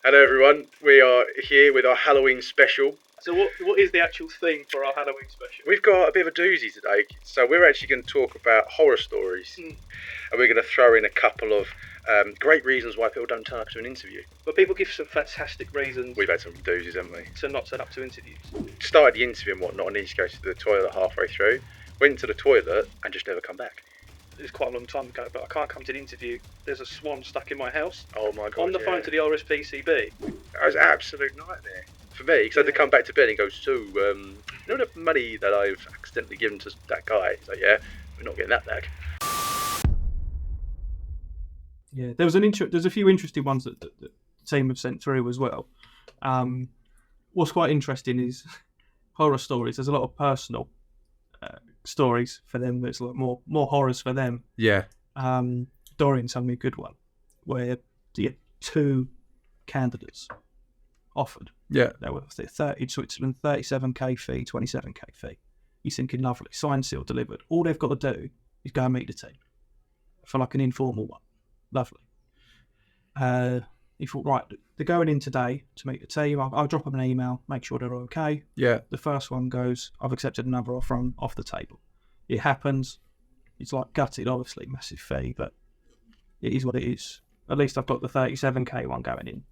Hello everyone, we are here with our Halloween special. So what is the actual theme for our Halloween special? We've got a bit of a doozy today, so we're actually going to talk about horror stories. And we're going to throw in a couple of great reasons why people don't turn up to an interview. But people give some fantastic reasons We've had some doozies, haven't we? to not turn up to interviews. Started the interview and whatnot, and needed to go to the toilet halfway through. Went to the toilet and just never come back. It's quite a long time ago, but I can't come to the interview. There's a swan stuck in my house. Oh my god, On the phone to the RSPCB. That was an absolute nightmare for me, because I had to come back to bed and go, so, you know the money that I've accidentally given to that guy? He's like, yeah, we're not getting that back. Yeah, there's a few interesting ones that the team have sent through as well. What's quite interesting is horror stories. There's a lot of personal stories for them. There's a lot more horrors for them. Yeah. Dorian told me a good one where you had two candidates offered. Yeah. They were 30 Switzerland, 37k fee, 27k fee. He's thinking, lovely, signed, sealed, delivered. All they've got to do is go and meet the team for like an informal one. Lovely. He thought, right, they're going in today to meet the team. I'll drop them an email, make sure they're okay. Yeah. The first one goes, I've accepted another offer off the table. It happens. It's like gutted, obviously, massive fee, but it is what it is. At least I've got the 37k one going in.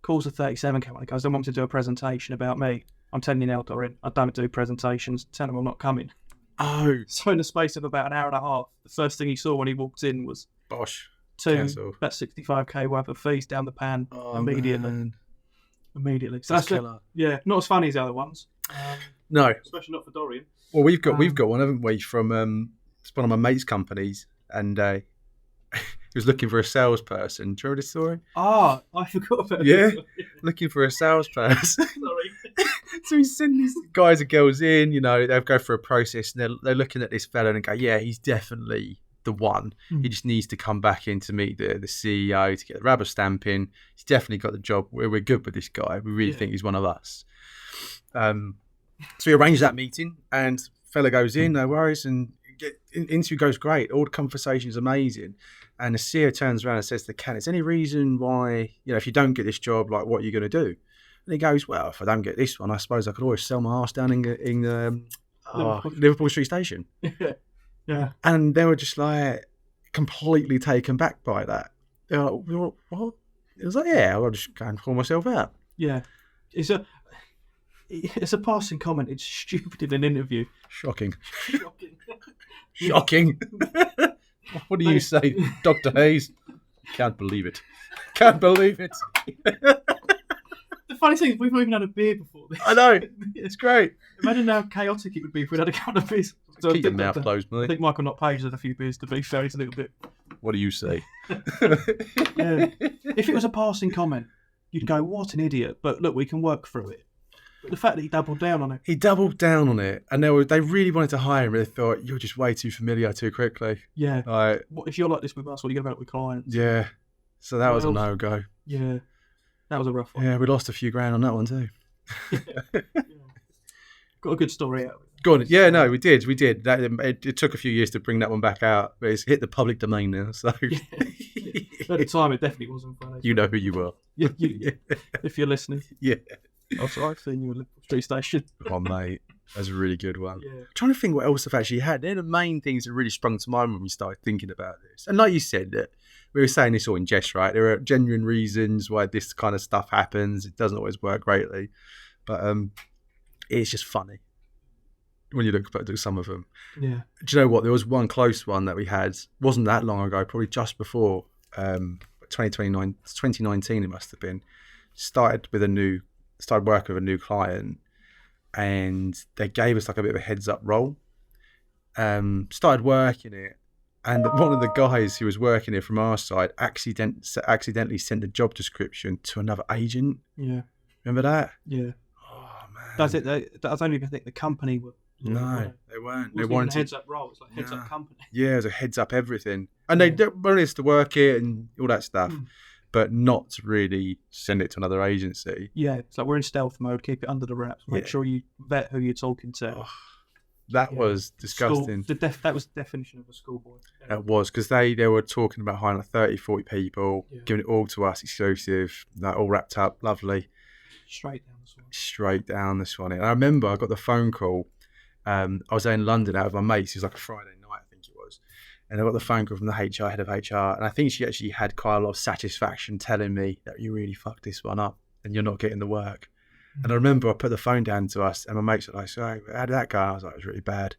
Calls the 37k one. He goes, I want to do a presentation about me. I'm telling you now, Dorian, I don't do presentations. Tell them I'm not coming. Oh. So in the space of about an hour and a half, the first thing he saw when he walked in was Bosh. about 65k worth of fees down the pan immediately. Man. Immediately. So That's that's killer. yeah, not as funny as the other ones. No. Especially not for Dorian. Well, we've got one, haven't we, from it's one of my mates' companies, and he was looking for a salesperson. Do you remember this story? Ah, I forgot about Yeah, this. looking for a salesperson. Sorry. So he's sending these guys and girls in, they'll go through a process, and they're looking at this fella and go, yeah, he's definitely the one. He just needs to come back in to meet the CEO to get the rubber stamp in. He's definitely got the job. We're good with this guy. We really think he's one of us. So we arrange that meeting, and fella goes in, no worries, and interview goes great. All the conversation is amazing. And the CEO turns around and says to the candidate, is there any reason why, if you don't get this job, like, what are you going to do? And he goes, well, if I don't get this one, I suppose I could always sell my arse down in Liverpool Street Station. Yeah. And they were just like completely taken back by that. They were like, what? It was like, yeah, I'll just go and pull myself out. Yeah. It's a passing comment. It's stupid in an interview. Shocking. Shocking. Shocking. What do you say, Dr. Hayes? Can't believe it. Can't believe it. The funny thing is, we've not even had a beer before this. I know. It's great. Imagine how chaotic it would be if we'd had a couple of beers. So Keep your mouth closed, I mate. think Michael Not Page had a few beers, to be fair. He's a little bit... What do you say? Yeah. If it was a passing comment, you'd go, what an idiot. But look, we can work through it. But the fact that he doubled down on it. He doubled down on it, and they really wanted to hire him. They thought, you're just way too familiar too quickly. Yeah. Like, What if you're like this with us? What are you going to about with clients? yeah. So that was a Well, no-go. Yeah. That was a rough one. Yeah, we lost a few grand on that one too. Got a good story out of it. Go on. Yeah, no, we did. It took a few years to bring that one back out, but it's hit the public domain now. So At the time, it definitely wasn't funny. you know who you are. Yeah, if you're listening. Yeah. I've seen you at Liverpool Street Station. Oh, mate, that's a really good one. Yeah. I'm trying to think what else I've actually had. They're the main things that really sprung to mind when we started thinking about this. And like you said, that we were saying this all in jest, right? There are genuine reasons why this kind of stuff happens. It doesn't always work greatly, but it's just funny when you look back at some of them. Yeah. Do you know what? There was one close one that we had. Wasn't that long ago, probably just before 2019 it must have been. Started working with a new client, and they gave us like a bit of a heads up role. Started working it, and one of the guys who was working it from our side accidentally sent a job description to another agent. Yeah. Remember that? Yeah. Oh man. That's it. I don't even think the company were. No, they weren't. They It wasn't even wanted a heads up role. It's like heads up company. Yeah, it was a heads up everything, and they wanted us to work it and all that stuff, but not to really send it to another agency. Yeah, it's like we're in stealth mode. Keep it under the wraps. Make Yeah. sure you vet who you're talking to. Oh, That Yeah. was disgusting. That was the definition of a schoolboy. It was, because they were talking about hiring like 30, 40 people, Yeah. giving it all to us, exclusive, like, all wrapped up, lovely. Straight down this one. Straight down this one. And I remember I got the phone call. I was there in London out with my mates. It was like a Friday night, I think it was. And I got the phone call from the HR, head of HR. And I think she actually had quite a lot of satisfaction telling me that you really fucked this one up and you're not getting the work. And I remember I put the phone down to us and my mates were like, so how did that go? I was like, it was really bad.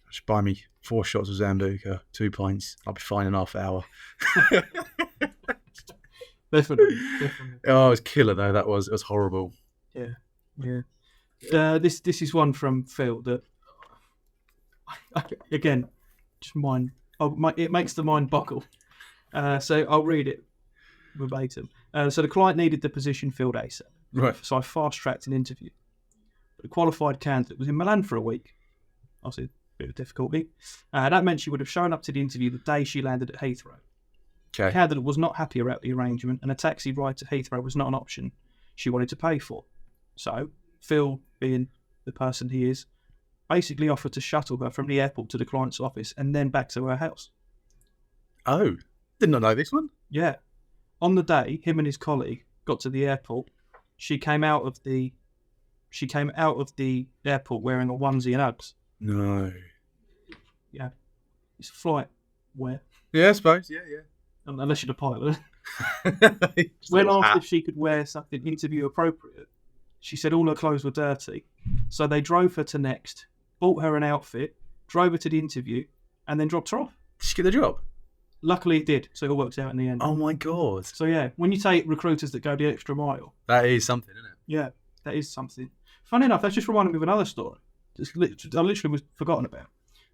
Just buy me 4 shots of Zambuca, 2 pints. I'll be fine in half an hour. Definitely. Oh, it was killer though. It was horrible. Yeah. This is one from Phil that, again, just mind. It makes the mind boggle. So I'll read it verbatim. So the client needed the position filled ASAP. Right. So I fast-tracked an interview. But the qualified candidate was in Milan for a week. Obviously, a bit of difficulty. That meant she would have shown up to the interview the day she landed at Heathrow. Okay. The candidate was not happy about the arrangement, and a taxi ride to Heathrow was not an option she wanted to pay for. So Phil, being the person he is, basically offered to shuttle her from the airport to the client's office and then back to her house. Oh, did not know this one. Yeah. On the day, him and his colleague got to the airport. She came out of the airport wearing a onesie and Uggs. No. Yeah. It's flight wear. Yeah, I suppose. Yeah. Unless you're the pilot. Just a When little asked hat. if she could wear something interview appropriate, she said all her clothes were dirty. So they drove her to Next, bought her an outfit, drove her to the interview, and then dropped her off. Did she get the job? Luckily it did, so it all worked out in the end. Oh my god. So yeah, when you take recruiters that go the extra mile, That is something, isn't it? yeah, that is something. Funny enough, that's just reminded me of another story. I literally was forgotten about.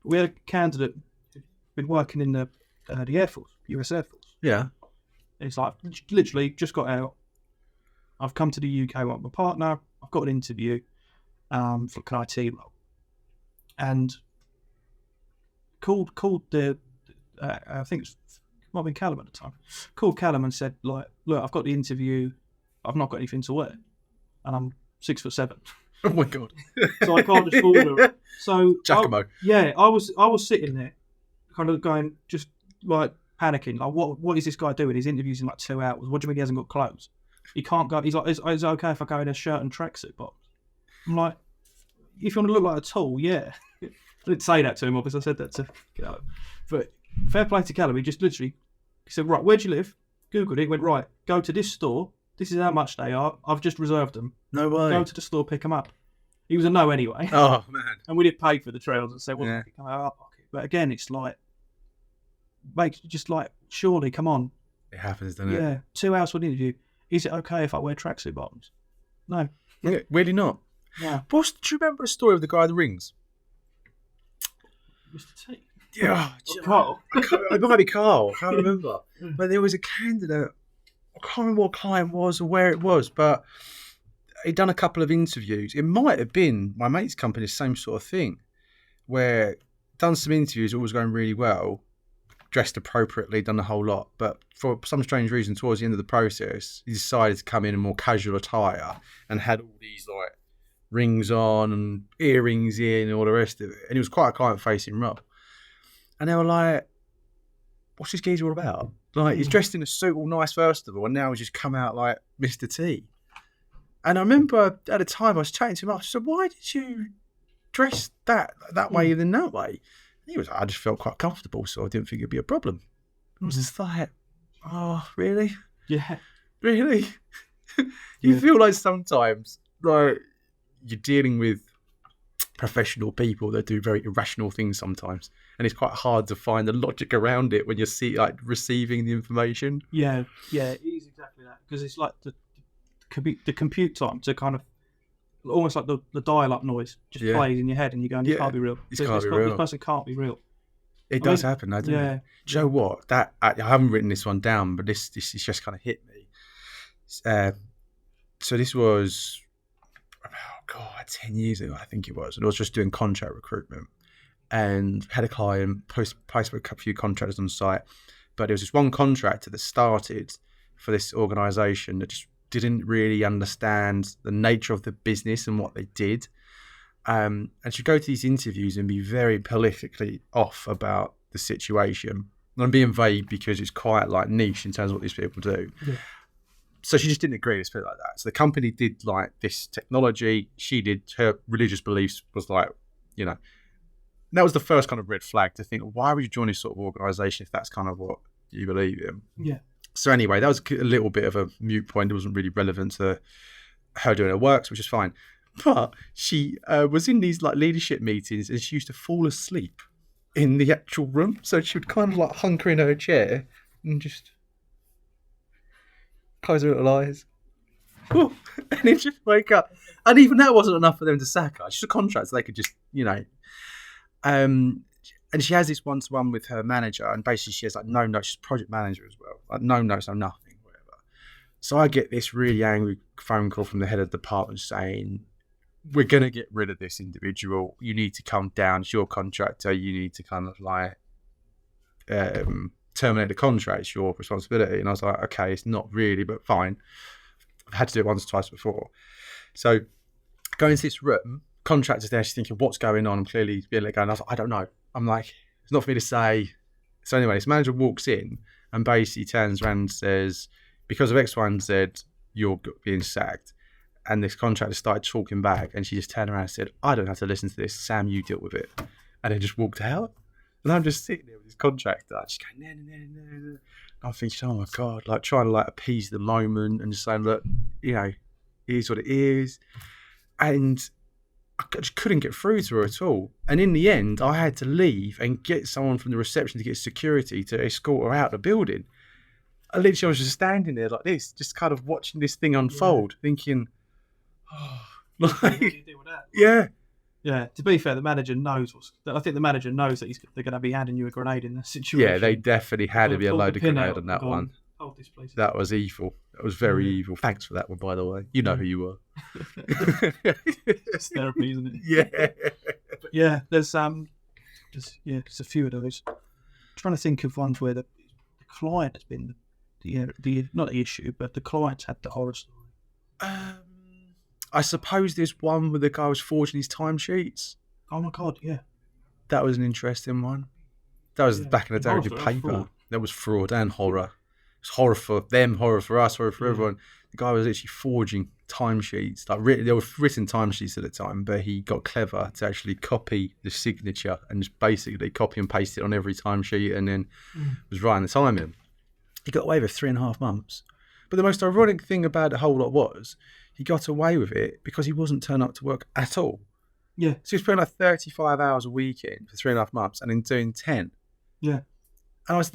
We had a candidate who'd been working in the Air Force, US Air Force. Yeah. It's like, literally, just got out. I've come to the UK with my partner. I've got an interview for an IT role. And called the, I think it might have been Callum at the time, called Callum and said, like, look, I've got the interview. I've not got anything to wear. And I'm 6'7". Oh my god. So I can't just order. So Giacomo. I was sitting there, kind of going, just like panicking. Like, what is this guy doing? His interview's in like 2 hours. What do you mean he hasn't got clothes? He can't go. He's like, is it okay if I go in a shirt and tracksuit box? I'm like, if you want to look like a tool, yeah. I didn't say that to him, obviously. I said that to Callum. But fair play to Callum. He just literally said, right, where do you live? Googled it. Went, right, go to this store. This is how much they are. I've just reserved them. No way. Go to the store, pick them up. He was a no anyway. Oh man. And we did pay for the trails, so it wasn't Yeah. coming out of our pocket. But again, it's like, mate, just like, surely, come on. It happens, doesn't it? Yeah, 2 hours for an interview. Is it okay if I wear tracksuit bottoms? No. Yeah, really not. Yeah. Do you remember the story of the guy with the rings? Mr. T. Yeah. Carl. It might be Carl. I can't remember. But there was a candidate. I can't remember what client was or where it was, but he'd done a couple of interviews. It might have been my mate's company, same sort of thing, where done some interviews, all was going really well, dressed appropriately, done a whole lot. But for some strange reason, towards the end of the process, he decided to come in more casual attire and had all these like rings on and earrings in and all the rest of it. And it was quite a client-facing role. And they were like, what's this geezer all about? Like, he's dressed in a suit all nice first of all, and now he's just come out like Mr. T. And I remember at the time I was chatting to him, I said, why did you dress that way than that way? And he was like, I just felt quite comfortable, so I didn't think it'd be a problem. I was just like, oh, really? Yeah. Really? You feel like sometimes like you're dealing with professional people that do very irrational things sometimes, and it's quite hard to find the logic around it when you're receiving the information. Yeah, it is exactly that, because it's like the compute time to kind of almost like the dial-up noise just plays in your head, and you're going, this can't be real. This person can't be real. It does happen, doesn't it? Do you know what? That I haven't written this one down, but this just kind of hit me. So this was, 10 years ago, I think it was, and I was just doing contract recruitment, and had a client post with a few contractors on site, but there was this one contractor that started for this organisation that just didn't really understand the nature of the business and what they did. And she'd go to these interviews and be very politically off about the situation. And I'm being vague because it's quite like niche in terms of what these people do. Yeah. So she just didn't agree with it like that. So the company did like this technology. She did, her religious beliefs was like, you know, that was the first kind of red flag to think, why would you join this sort of organisation if that's kind of what you believe in? Yeah. So anyway, that was a little bit of a moot point. It wasn't really relevant to her doing her works, which is fine. But she was in these like leadership meetings and she used to fall asleep in the actual room. So she would kind of like hunker in her chair and just close her little eyes. And then just wake up. And even that wasn't enough for them to sack her. She's a contractor, so they could just, you know. And she has this one-to-one with her manager, and basically she has like no notes. She's project manager as well. Like no notes, no nothing, whatever. So I get this really angry phone call from the head of the department saying, we're going to get rid of this individual. You need to come down. It's your contractor. You need to kind of like terminate the contract. It's your responsibility. And I was like, okay, it's not really, but fine. I've had to do it once or twice before. So going into this room, contractor's there, she's thinking, what's going on? I'm clearly being let go. And I was like, I don't know. I'm like, it's not for me to say. So anyway, this manager walks in and basically turns around and says, because of X, Y, and Z, you're being sacked. And this contractor started talking back, and she just turned around and said, I don't have to listen to this. Sam, you deal with it. And then just walked out. And I'm just sitting there with this contractor. She's going, no. I'm thinking, oh my God, like trying to like appease the moment and just saying, look, you know, it is what it is. And I just couldn't get through to her at all. And in the end, I had to leave and get someone from the reception to get security to escort her out the building. I was just standing there like this, just kind of watching this thing unfold, thinking, oh, like, What do you do with that? yeah. Yeah, to be fair, the manager knows I think the manager knows that they're going to be handing you a grenade in this situation. Yeah, they definitely had to be a load of grenade on that one. Hold this, please. That was evil. That was very evil. Thanks for that one, by the way. You know who you were. It's therapy, isn't it? Yeah. But yeah, there's a few of those. I'm trying to think of ones where the client has been the not the issue, but the client's had the horror story. I suppose there's one where the guy was forging his timesheets. Oh my God, yeah. That was an interesting one. That was back in the day with paper. That was fraud and horror. It's horror for them, horror for us, horror for everyone. The guy was actually forging timesheets. Like there were written timesheets at the time, but he got clever to actually copy the signature and just basically copy and paste it on every timesheet, and then was writing the time in. He got away with 3.5 months. But the most ironic thing about the whole lot was he got away with it because he wasn't turning up to work at all. Yeah. So he was putting like 35 hours a week in for 3.5 months and then doing 10. Yeah. And I was,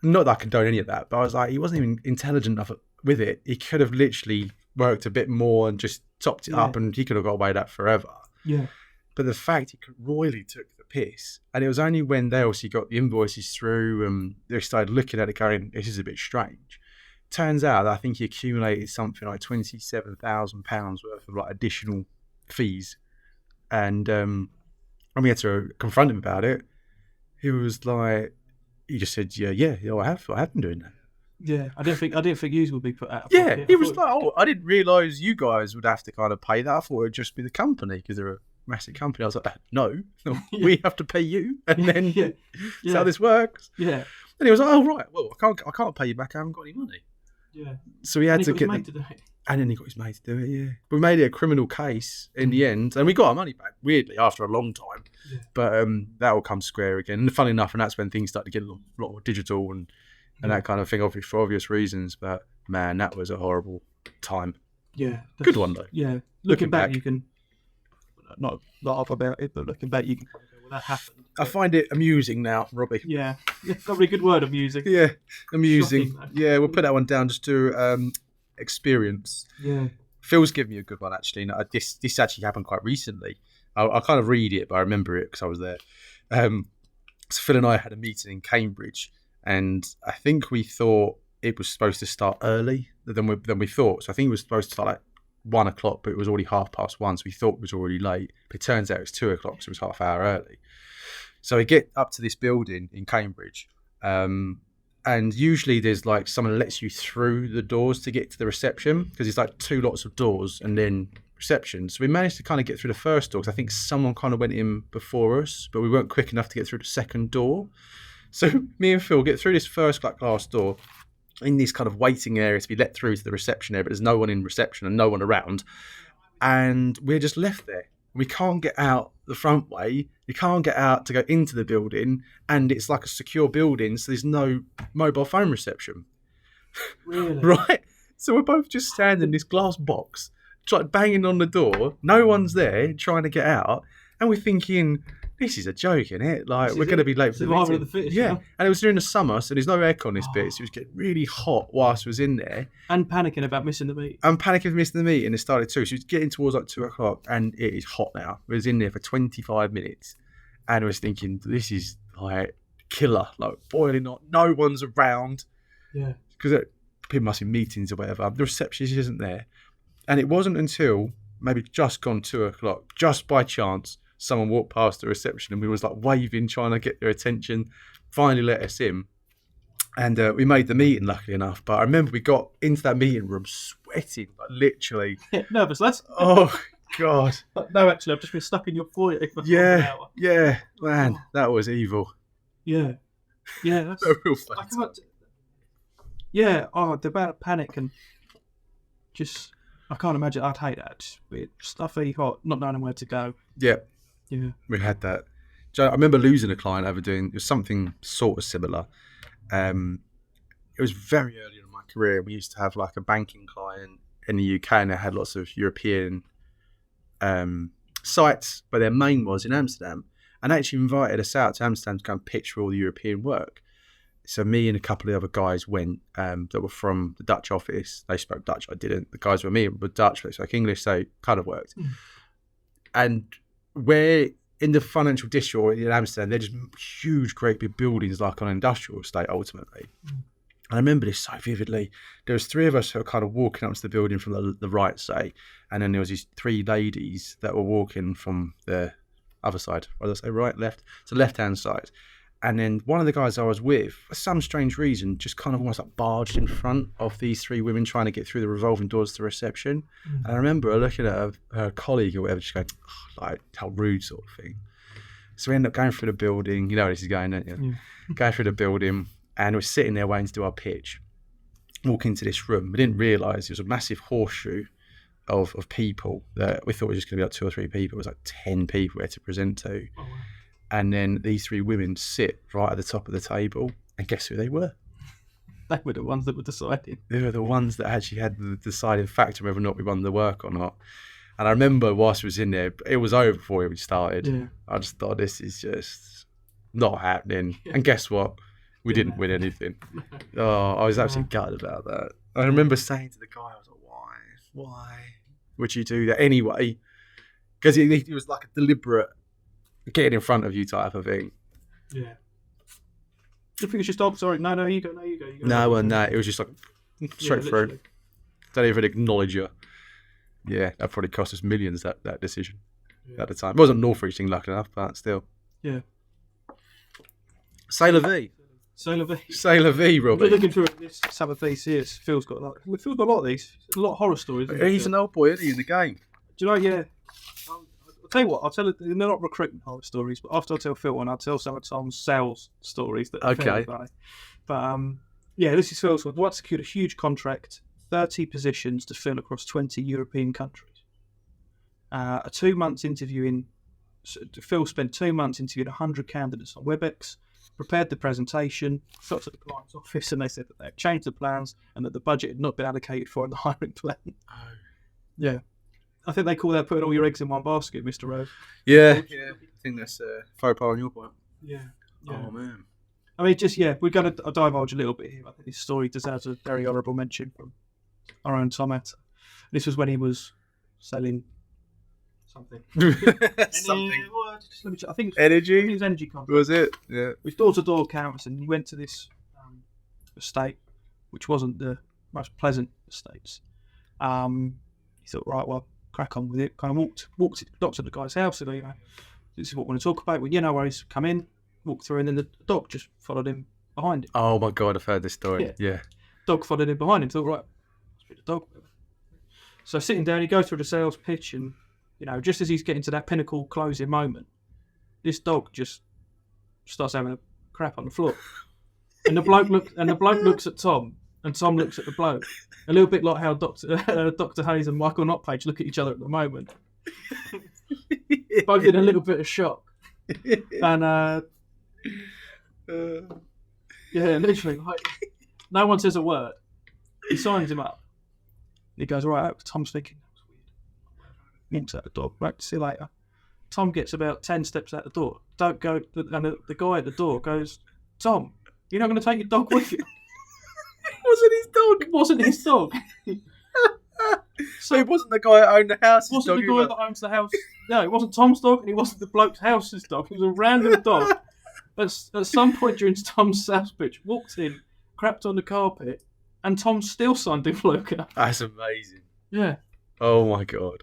not that I condone any of that, but I was like, he wasn't even intelligent enough with it. He could have literally worked a bit more and just topped it up, and he could have got away with that forever. Yeah. But the fact he royally took the piss, and it was only when they obviously got the invoices through and they started looking at it going, this is a bit strange. Turns out that I think he accumulated something like £27,000 worth of like additional fees. And when we had to confront him about it, he was like, he just said, yeah, I have been doing that. Yeah, I didn't think you would be put out of Yeah, pocket. he was like, I didn't realise you guys would have to kind of pay that. I thought it would just be the company because they're a massive company. I was like, no, we have to pay you, and then that's how this works. Yeah. And he was like, oh right, well I can't pay you back. I haven't got any money. Yeah. So he had And to he get got his mate to do it. And then he got his mate to do it, yeah. We made it a criminal case in the end, and we got our money back, weirdly, after a long time. Yeah. But that will come square again. And funny enough, and that's when things started to get a lot more digital and that kind of thing, obviously, for obvious reasons. But, man, that was a horrible time. Yeah. Good one, though. Yeah. Looking back, you can, not laugh about it, but looking back, you can kind of go, well, that happened. I find it amusing now, Robbie. Yeah. Probably a good word, amusing. Yeah, amusing. Shocking, yeah, we'll put that one down just to... experience. Yeah. Phil's given me a good one actually. No, this actually happened quite recently. I'll kind of read it, but I remember it because I was there. So Phil and I had a meeting in Cambridge, and I think we thought it was supposed to start early than we thought. So I think it was supposed to start like 1 o'clock, but it was already 1:30. So we thought it was already late. But it turns out it was 2 o'clock, so it was half hour early. So we get up to this building in Cambridge. And usually there's like someone lets you through the doors to get to the reception because it's like 2 lots of doors and then reception. So we managed to kind of get through the first door because I think someone kind of went in before us, but we weren't quick enough to get through the second door. So me and Phil get through this first glass door in this kind of waiting area to be let through to the reception area, but there's no one in reception and no one around. And we're just left there. We can't get out the front way. You can't get out to go into the building, and it's like a secure building, so there's no mobile phone reception. Really? Right? So we're both just standing in this glass box, banging on the door. No one's there trying to get out, and we're thinking, this is a joke, isn't it? Like, we're going to be late for the Survival meeting. of the fittest, yeah. yeah. And it was during the summer, so there's no aircon on this bit, so it was getting really hot whilst I was in there. And panicking about missing the meeting. I'm panicking for missing the meeting. It started too. So it was getting towards like 2 o'clock, and it is hot now. We was in there for 25 minutes, and I was thinking, this is like killer, like boiling hot. No one's around. Yeah. Because people must be meetings or whatever. The receptionist isn't there. And it wasn't until maybe just gone 2 o'clock, just by chance, someone walked past the reception and we was like waving, trying to get their attention, finally let us in. And we made the meeting, luckily enough. But I remember we got into that meeting room sweating, like literally. Yeah, nervous, Les. Oh, God. No, actually, I've just been stuck in your foyer for half an Yeah, hour. yeah, man, that was evil. Yeah. Yeah, that's... A real I fun. can't... Yeah, the amount of panic and just... I can't imagine. I'd hate that. Just weird, stuffy, hot, not knowing where to go. Yeah, Yeah. we had that. I remember losing a client over doing it was something sort of similar. It was very early in my career. We used to have like a banking client in the UK, and they had lots of European sites, but their main was in Amsterdam. And they actually invited us out to Amsterdam to go and pitch for all the European work. So me and a couple of the other guys went that were from the Dutch office. They spoke Dutch, I didn't. The guys were me were Dutch, but they spoke English, so it kind of worked. And we're in the financial district in Amsterdam, they're just huge, great big buildings like on an industrial estate, ultimately. And I remember this so vividly. There was 3 of us who were kind of walking up to the building from the right, say, and then there was these 3 ladies that were walking from the other side. What did I say? Right, left? So left-hand side. And then one of the guys I was with, for some strange reason, just kind of almost like barged in front of these 3 women trying to get through the revolving doors to reception. And I remember her looking at her colleague or whatever, just going, oh, like, how rude sort of thing. So we ended up going through the building. You know where this is going, don't you? Yeah. Going through the building, and we're sitting there waiting to do our pitch. Walk into this room. We didn't realise it was a massive horseshoe of people that we thought was just going to be like 2 or 3 people. It was like 10 people we had to present to. Oh, wow. And then these 3 women sit right at the top of the table, and guess who they were? They were the ones that were deciding. They were the ones that actually had the deciding factor whether or not we won the work or not. And I remember whilst we was in there, it was over before we started. Yeah. I just thought, this is just not happening. Yeah. And guess what? We didn't win anything. Oh, I was absolutely gutted about that. I remember saying to the guy, I was like, why would you do that anyway? Because it was like a deliberate getting in front of you type of thing. Yeah. I think it's just, oh, sorry, no, you go. No, it was just like straight through. Don't even acknowledge you. Yeah, that probably cost us millions, that decision at the time. It wasn't North-reaching, lucky enough, but still. Yeah. C'est la vie. C'est la vie. C'est la vie, Robbie. We're looking through this Sabbath VCS. Phil's got a lot of these. A lot of horror stories. He's an old boy, isn't he, in the game? Do you know, yeah. I'll tell you what, they're not recruitment horror stories, but after I tell Phil one, I'll tell some of Tom's sales stories that are fairly funny. But yeah, this is Phil's one. Watt secured a huge contract, 30 positions to fill across 20 European countries. A 2 months interviewing, Phil spent 2 months interviewing 100 candidates on WebEx, prepared the presentation, got to the client's office, and they said that they had changed the plans and that the budget had not been allocated for in the hiring plan. Oh. Yeah. I think they call that putting all your eggs in one basket, Mr. Rose. Yeah. I think that's faux pas on your part. Yeah. Oh, man. I mean, we're going to divulge a little bit here. I think this story deserves a very honourable mention from our own Tom Atta. This was when he was selling something. Something. I think energy? It was energy contract. Was it? Yeah. With door-to-door canvas, and he went to this estate, which wasn't the most pleasant estates. He thought, right, well, crack on with it. Kind of knocked at the guy's house, and this is what we want to talk about. Well, yeah, no worries, come in, walk through, and then the dog just followed him behind him. Oh my God, I've heard this story. Yeah. Dog followed him behind him. Thought, right, let's put the dog. So sitting down, he goes through the sales pitch, and just as he's getting to that pinnacle closing moment, this dog just starts having a crap on the floor, and the bloke looks at Tom, and Tom looks at the bloke, a little bit like how Dr. Hayes and Michael Notpage look at each other at the moment, both in a little bit of shock, and literally, like, no one says a word. He signs him up. He goes, right, Tom's thinking, that was weird. Walks out the door. Right, see you later. Tom gets about 10 steps out the door. Don't go, and the guy at the door goes, Tom, you're not going to take your dog with you? It wasn't his dog. It wasn't his dog. So it wasn't the guy that owned the house. It wasn't the guy that owns the house. No, it wasn't Tom's dog, and it wasn't the bloke's house's dog. It was a random dog. At some point during Tom's sales pitch, walked in, crapped on the carpet, and Tom still signed him Luca. That's amazing. Yeah. Oh my god.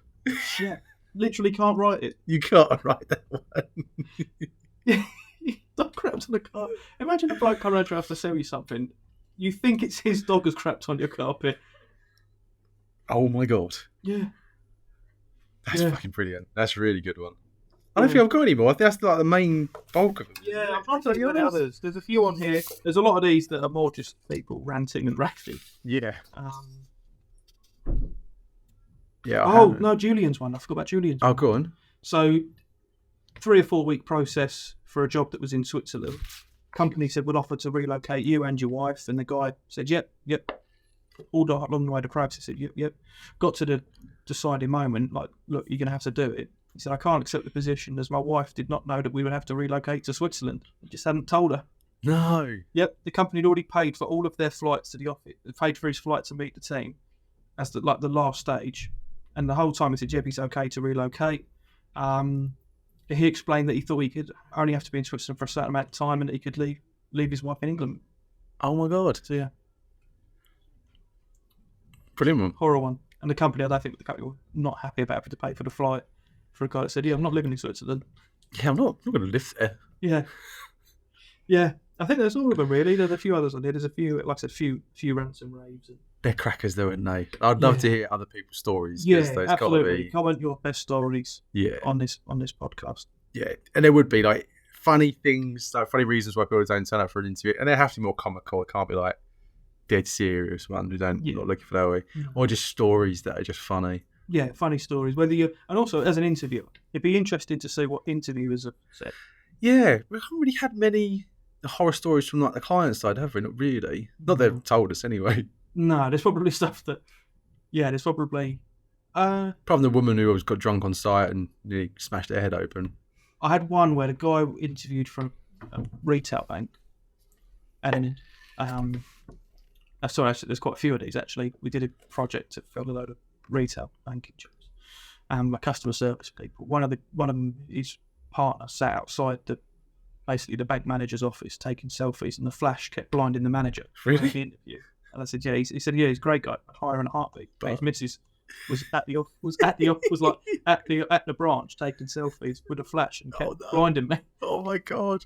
Yeah. Literally can't write it. You can't write that one. Yeah. Dog crapped on the carpet. Imagine a bloke coming around to have to sell you something. You think it's his dog has crapped on your carpet. Oh my god. Yeah. That's fucking brilliant. That's a really good one. I don't think I've got any more. I think that's like the main bulk of them. Yeah, I'm trying to think of the others. There's a few on here. There's a lot of these that are more just people ranting and raving. Yeah. Yeah. Oh, no, Julian's one. I forgot about Julian's one. Oh, go on. So, 3 or 4 week process for a job that was in Switzerland. Company said, we'll offer to relocate you and your wife. And the guy said, yep. All along the way to process it, yep. Got to the deciding moment, like, look, you're going to have to do it. He said, I can't accept the position as my wife did not know that we would have to relocate to Switzerland. I just hadn't told her. No. Yep, the company had already paid for all of their flights to the office. They paid for his flight to meet the team as the last stage. And the whole time he said, yep, he's okay to relocate. He explained that he thought he could only have to be in Switzerland for a certain amount of time and that he could leave his wife in England. Oh my god. So yeah. Brilliant one. Horror one. And the company, I don't think the company were not happy about having to pay for the flight for a guy that said, yeah, I'm not living in Switzerland. Yeah, I'm not going to live there. Yeah. Yeah. I think there's all of them, really. There's a few others on there. There's a few, like I said, few rants and raves. They're crackers, though, aren't they? I'd love to hear other people's stories. Yeah, there's absolutely. Comment your best stories on this podcast. Yeah, and there would be, like, funny things, like funny reasons why people don't turn up for an interview. And they have to be more comical. It can't be, like, dead serious ones. Not looking for that way. Or just stories that are just funny. Yeah, funny stories. And also as an interviewer, it'd be interesting to see what interviewers have said. Yeah, we haven't really had many horror stories from like the client side, have we? Not really. Not that they've told us anyway. No, there's probably stuff that. Yeah, there's probably. Probably the woman who always got drunk on site and nearly smashed their head open. I had one where the guy interviewed from a retail bank, and sorry, there's quite a few of these actually. We did a project to fill a load of retail banking jobs, and my customer service people. One of them, his partner, sat outside basically the bank manager's office taking selfies, and the flash kept blinding the manager. Really? The interview. And I said, yeah. He said, yeah, he's a great guy. I'd hire in a heartbeat. But his missus was at the branch taking selfies with a flash and kept blinding me. Oh my god.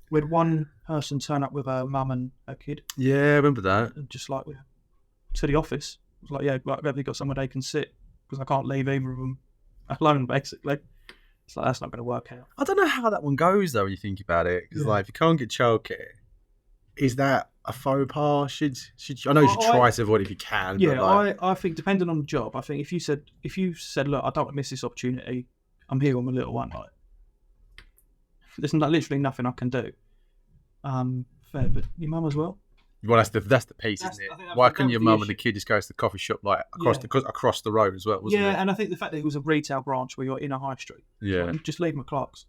We had one person turn up with her mum and her kid. Yeah, I remember that. And just like to the office. It was like, yeah, like, have they got somewhere they can sit? Because I can't leave either of them alone, basically. It's like, that's not going to work out. I don't know how that one goes, though, when you think about it. Because, like, if you can't get childcare, is that a faux pas? Should I know you should try to avoid it if you can. Yeah, but like... I think, depending on the job, I think if you said, look, I don't want to miss this opportunity, I'm here on my little one, like, there's literally nothing I can do. Fair, but your mum as well? Well, that's the piece, isn't it? Why couldn't your mum and the kid just go to the coffee shop like across the road as well? Wasn't it? And I think the fact that it was a retail branch where you're in a high street. Yeah, like, just leave them at Clark's.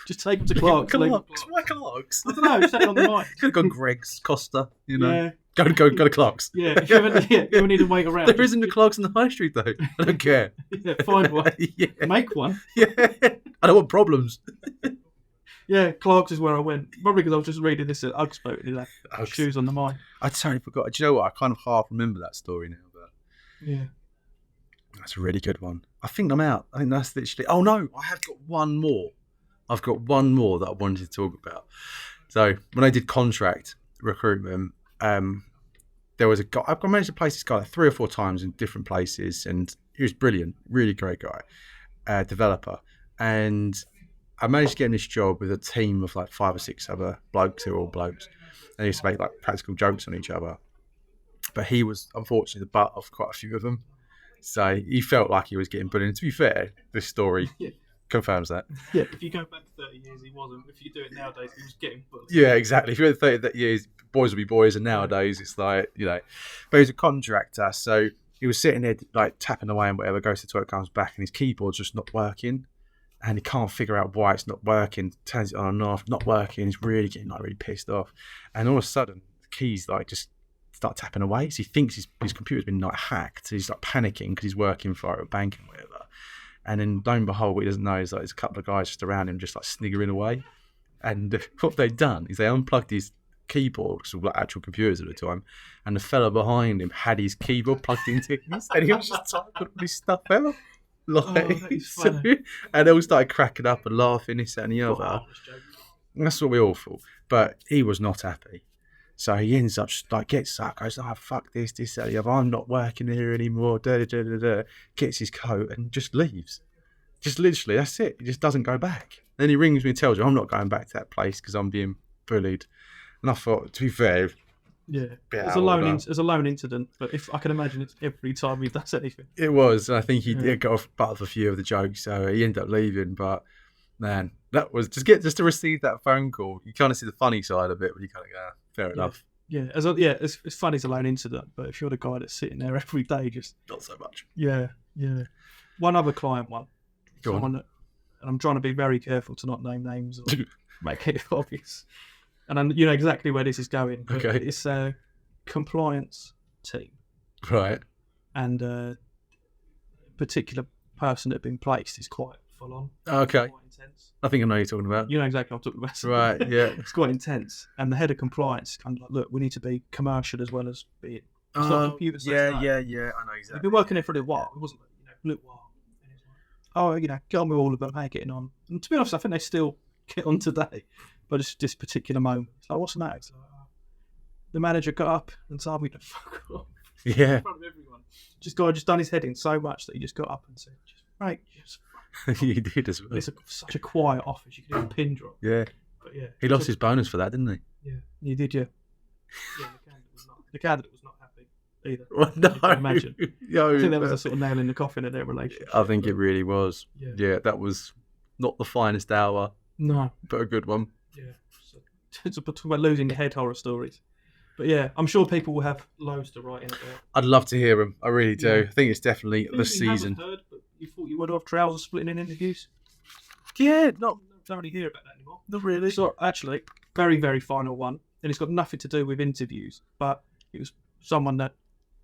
Just take them to Clark's. Why Clark's? I don't know. Say it on the mic. Could have gone Greg's, Costa. You know, go to Clark's. Yeah, if you ever need to wait around. There isn't a Clark's in the high street though. I don't care. Find one. Make one. Yeah, I don't want problems. Yeah, Clark's is where I went. Probably because I was just reading this at Ugspo and he had shoes on the mic. I totally forgot. Do you know what? I kind of half remember that story now. But yeah. That's a really good one. I think I'm out. I think that's literally... Oh, no. I have got one more. I've got one more that I wanted to talk about. So, when I did contract recruitment, there was a guy. I managed to place this guy like 3 or 4 times in different places, and he was brilliant, really great guy, developer. And I managed to get him this job with a team of like 5 or 6 other blokes who were all blokes. And they used to make like practical jokes on each other. But he was unfortunately the butt of quite a few of them. So he felt like he was getting bullied. And to be fair, this story confirms that. Yeah, if you go back 30 years, he wasn't. If you do it nowadays, he was getting bullied. Yeah, exactly. If you went 30 years, boys will be boys. And nowadays, it's like, you know. But he's a contractor. So he was sitting there like tapping away and whatever, goes to the toilet, comes back, and his keyboard's just not working. And he can't figure out why it's not working. Turns it on and off, not working. He's really getting like really pissed off. And all of a sudden, the keys like just start tapping away. So he thinks his computer's been like hacked. So he's like panicking because he's working for a bank and whatever. And then lo and behold, what he doesn't know is like there's a couple of guys just around him, just like sniggering away. And what they'd done is they unplugged his keyboard, because like actual computers at the time, and the fella behind him had his keyboard plugged into his, and he was just typing all this stuff out. Like, and they all started cracking up and laughing, this, that, and the other. That's what we all thought. But he was not happy. So he ends up, like, gets up, goes, oh, fuck this, that, the other. I'm not working here anymore. Gets his coat and just leaves. Just literally, that's it. He just doesn't go back. Then he rings me and tells me, I'm not going back to that place because I'm being bullied. And I thought, to be fair, it's a lone incident, but if I can imagine it's every time he does anything. It was, and I think he did got off part of a few of the jokes, so he ended up leaving. But man, that was just to receive that phone call. You kind of see the funny side of it, but you kind of go, fair enough. It's funny as a lone incident, but if you're the guy that's sitting there every day, just not so much. Yeah. One other client, and I'm trying to be very careful to not name names or make it obvious. And you know exactly where this is going. Okay. It's a compliance team. Right. And a particular person that had been placed is quite full on. Okay. Quite intense. I think I know what you're talking about. You know exactly what I'm talking about. Right, yeah. It's quite intense. And the head of compliance is kind of like, look, we need to be commercial as well as be it. Computer yeah. I know exactly. We've been working there for a little while. It wasn't a little while. Get on with all of them, how you getting on? And to be honest, I think they still get on today. But it's this particular moment. It's like, what's the matter? The manager got up and told me to fuck off. Yeah. In front of everyone. Just done his head in so much that he just got up and said, He did as well. It's such a quiet office. You can hear a pin drop. Yeah. But yeah. He lost his bonus for that, didn't he? Yeah. You did, yeah. The candidate was not happy either. Well, no. I can imagine. I think that was a sort of nail in the coffin of their relationship. I think it really was. Yeah, that was not the finest hour. No. But a good one. Yeah. So, talk about losing your head horror stories. But yeah, I'm sure people will have loads to write in about. I'd love to hear them. I really do. Yeah. I think it's definitely the season. You haven't heard, but you thought you would have trousers splitting in interviews? Yeah, don't really hear about that anymore. Not really. So actually, very, very final one. And it's got nothing to do with interviews, but it was someone that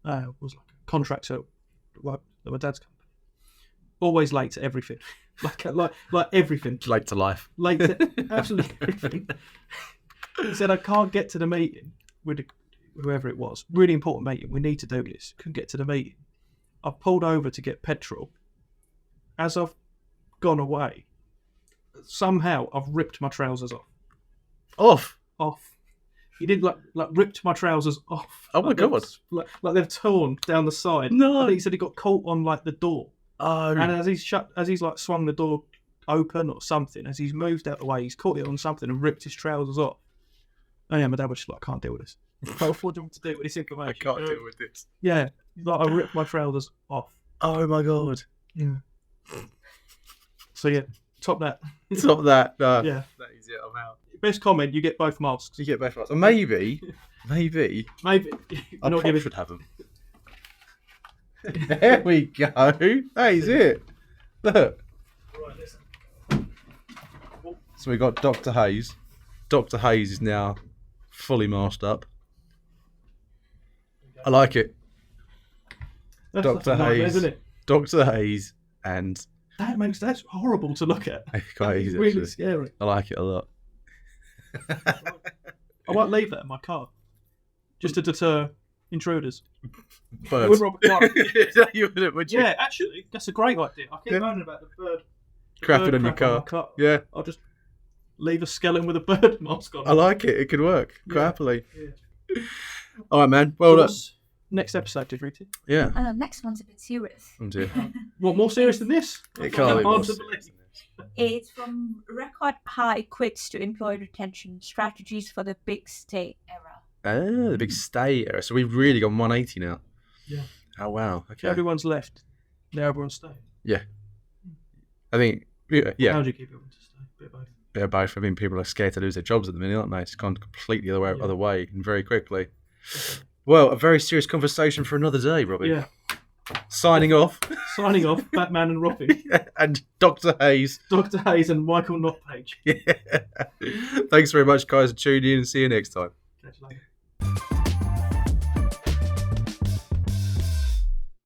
was like a contractor at my dad's company. Always late to everything. like everything. Late to life. Late to absolutely everything. He said, I can't get to the meeting with whoever it was. Really important meeting. We need to do this. Couldn't get to the meeting. I've pulled over to get petrol. As I've gone away, somehow I've ripped my trousers off. Off. He did like ripped my trousers off. Oh my God. Like they've torn down the side. No. I think he said he got caught on like the door. Oh. And as he's like swung the door open or something, as he's moved out the way, he's caught it on something and ripped his trousers off. Oh yeah, my dad was just like, I can't deal with this. What do you want to do with this information? I can't deal with this. Yeah, like I ripped my trousers off. Oh my God. Yeah. So yeah, top that. Top that. Yeah. That is it. I'm out. Best comment, you get both masks. You get both masks. Maybe. Maybe. I probably should have them. There we go. That is it. Look. Right, listen. So we got Dr. Hayes. Dr. Hayes is now fully masked up. I like it. Dr. Hayes. Isn't it? Dr. Hayes and... That's horrible to look at. Quite easy, really actually. Scary. I like it a lot. I might leave that in my car. Just to deter intruders. Birds. You wouldn't, would you? Yeah, actually, that's a great idea. I keep moaning about the bird. Crapping on your car. Yeah. I'll just leave a skeleton with a bird mask on. I like it. It could work quite happily. Yeah. All right, man. Well, So look. what's next episode, did Rita? Yeah. Next one's a bit serious. Oh, dear. What, more serious than this? It can't be Hard more to serious believe. than this. It's from record high quits to employee retention strategies for the big stay era. Oh, the big stay era. So we've really gone 180 now. Yeah. Oh, wow. Okay. Everyone's left. Now everyone's staying. Yeah. I think, yeah. How do you keep everyone to stay? Bit of both. Yeah, both. I mean, people are scared to lose their jobs at the minute, aren't they? It's gone completely the other way and very quickly. Well, a very serious conversation for another day, Robbie. Yeah. Signing off. Signing off, Batman and Robin. And Dr. Hayes. Dr. Hayes and Michael Notpage. Yeah. Thanks very much, guys, for tuning in and see you next time. Catch you later.